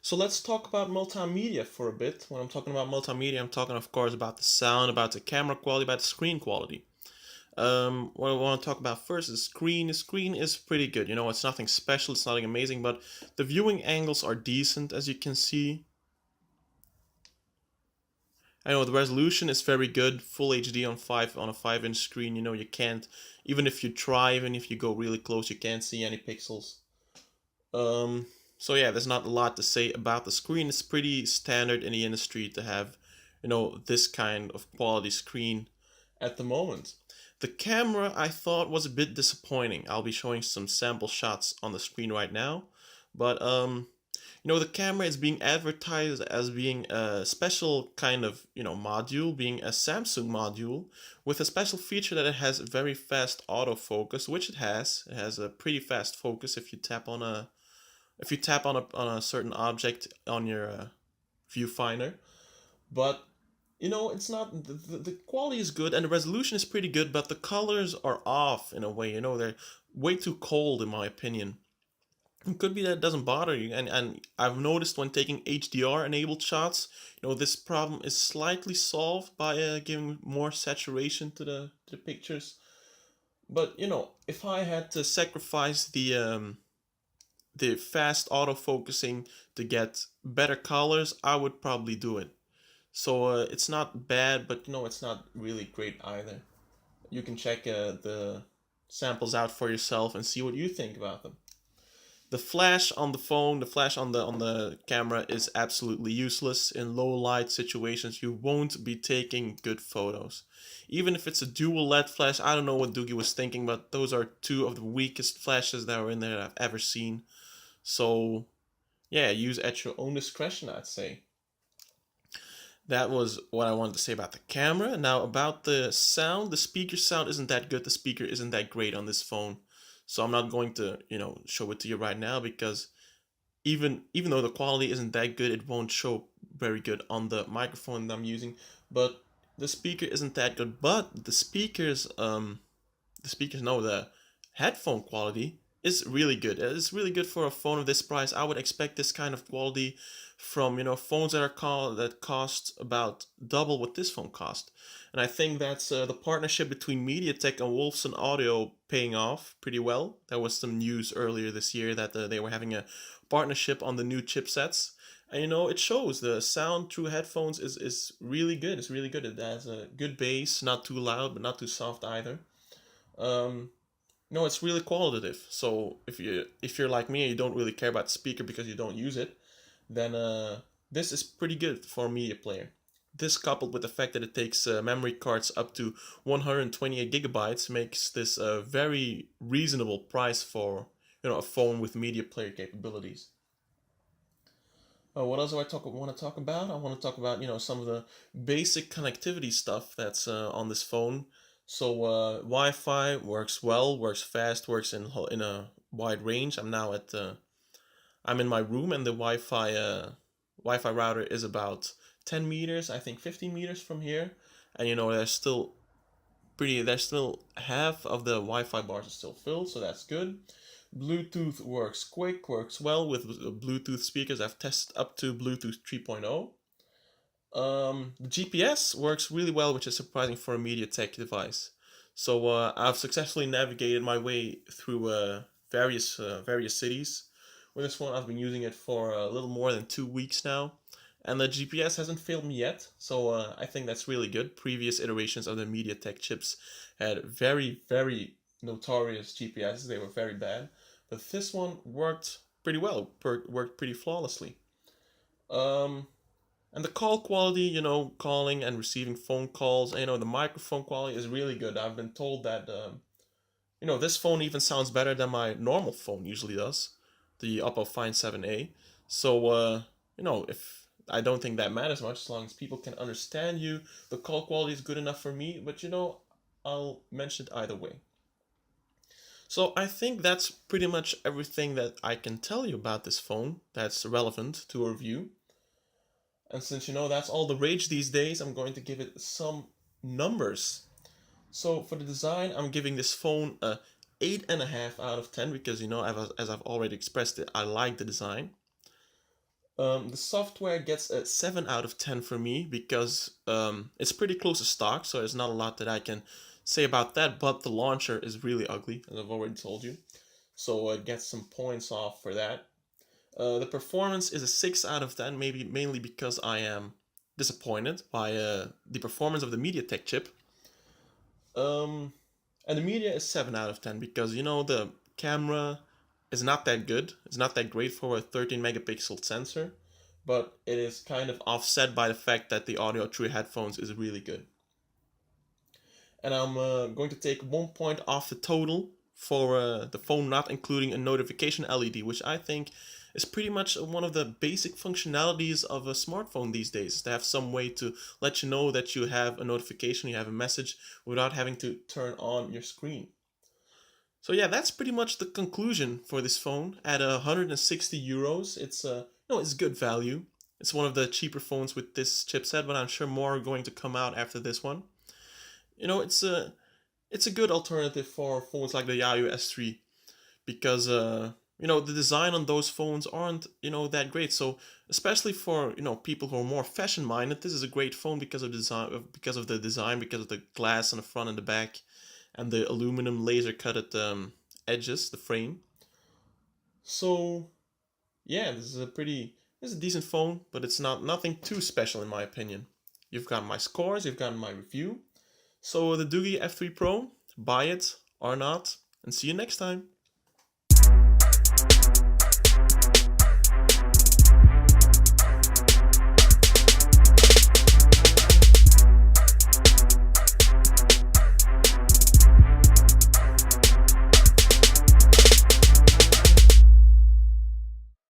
So let's talk about multimedia for a bit. When I'm talking about multimedia, I'm talking, of course, about the sound, about the camera quality, about the screen quality. What I want to talk about first is screen. The screen is pretty good. You know, it's nothing special, it's nothing amazing, but the viewing angles are decent, as you can see. I know the resolution is very good, full HD on a 5-inch screen. You know, you can't, even if you try, even if you go really close, you can't see any pixels. Um, so yeah, there's not a lot to say about the screen. It's pretty standard in the industry to have, this kind of quality screen at the moment. The camera I thought was a bit disappointing. I'll be showing some sample shots on the screen right now, but the camera is being advertised as being a special kind of, module, being a Samsung module with a special feature that it has very fast autofocus, which it has. It has a pretty fast focus if you tap on a certain object on your viewfinder. But it's not the quality is good and the resolution is pretty good, but the colors are off in a way. They're way too cold in my opinion. It could be that it doesn't bother you, and I've noticed when taking HDR enabled shots, this problem is slightly solved by giving more saturation to the pictures. But if I had to sacrifice the fast autofocusing to get better colors, I would probably do it. So it's not bad, but it's not really great either. You can check the samples out for yourself and see what you think about them. The flash on the phone, the flash on the camera is absolutely useless in low light situations. You won't be taking good photos. Even if it's a dual LED flash, I don't know what Doogee was thinking, but those are two of the weakest flashes that were in there that I've ever seen. So yeah, use at your own discretion, I'd say. That was what I wanted to say about the camera. Now about the sound, the speaker sound isn't that good. The speaker isn't that great on this phone. So I'm not going to, show it to you right now because even though the quality isn't that good, it won't show very good on the microphone that I'm using. But the speaker isn't that good. But the speakers no, the headphone quality is really good. It's really good for a phone of this price. I would expect this kind of quality from phones that cost about double what this phone cost. And I think that's the partnership between MediaTek and Wolfson Audio paying off pretty well. There was some news earlier this year that they were having a partnership on the new chipsets. And it shows the sound through headphones is really good. It's really good. It has a good bass, not too loud, but not too soft either. Um, no, it's really qualitative. So if you're like me and you don't really care about the speaker because you don't use it, then this is pretty good for a media player. This coupled with the fact that it takes memory cards up to 128 gigabytes makes this a very reasonable price for a phone with media player capabilities. What else do I want to talk about? I want to talk about some of the basic connectivity stuff that's on this phone. So Wi-Fi works well, works fast, works in a wide range. I'm in my room and the Wi-Fi router is about 10 meters, I think 15 meters from here, and there's still half of the Wi-Fi bars are still filled, so that's good. Bluetooth works quick, works well with Bluetooth speakers. I've tested up to Bluetooth 3.0. The GPS works really well, which is surprising for a MediaTek device. So I've successfully navigated my way through various cities. With this one, I've been using it for a little more than 2 weeks now, and the GPS hasn't failed me yet. So I think that's really good. Previous iterations of the MediaTek chips had very, very notorious GPSs. They were very bad, but this one worked pretty well. Worked pretty flawlessly. Um, and the call quality, calling and receiving phone calls, the microphone quality is really good. I've been told that, this phone even sounds better than my normal phone usually does, the Oppo Find 7A. So, if I don't think that matters much as long as people can understand you, the call quality is good enough for me, but I'll mention it either way. So I think that's pretty much everything that I can tell you about this phone that's relevant to a review. And since that's all the rage these days, I'm going to give it some numbers. So for the design, I'm giving this phone a 8.5 out of 10 because as I've already expressed it, I like the design. The software gets a 7 out of 10 for me because it's pretty close to stock, so there's not a lot that I can say about that, but the launcher is really ugly, as I've already told you. So it gets some points off for that. The performance is a 6 out of 10, maybe mainly because I am disappointed by the performance of the MediaTek chip. Um, and the media is 7 out of 10 because, you know, the camera is not that good. It's not that great for a 13 megapixel sensor, but it is kind of offset by the fact that the audio through headphones is really good. And I'm going to take 1 point off the total for the phone not including a notification LED, which I think is pretty much one of the basic functionalities of a smartphone these days, to have some way to let you know that you have a notification, you have a message, without having to turn on your screen. So yeah, that's pretty much the conclusion for this phone. At 160 euros, it's it's good value. It's one of the cheaper phones with this chipset, but I'm sure more are going to come out after this one. You know, it's a good alternative for phones like the Yayu S3 because the design on those phones aren't that great. So especially for people who are more fashion minded, this is a great phone because of the design, because of the glass on the front and the back, and the aluminum laser cutted edges, the frame. So yeah, this is a decent phone, but it's nothing too special in my opinion. You've got my scores, you've got my review. So the Doogee F3 Pro, buy it or not, and see you next time.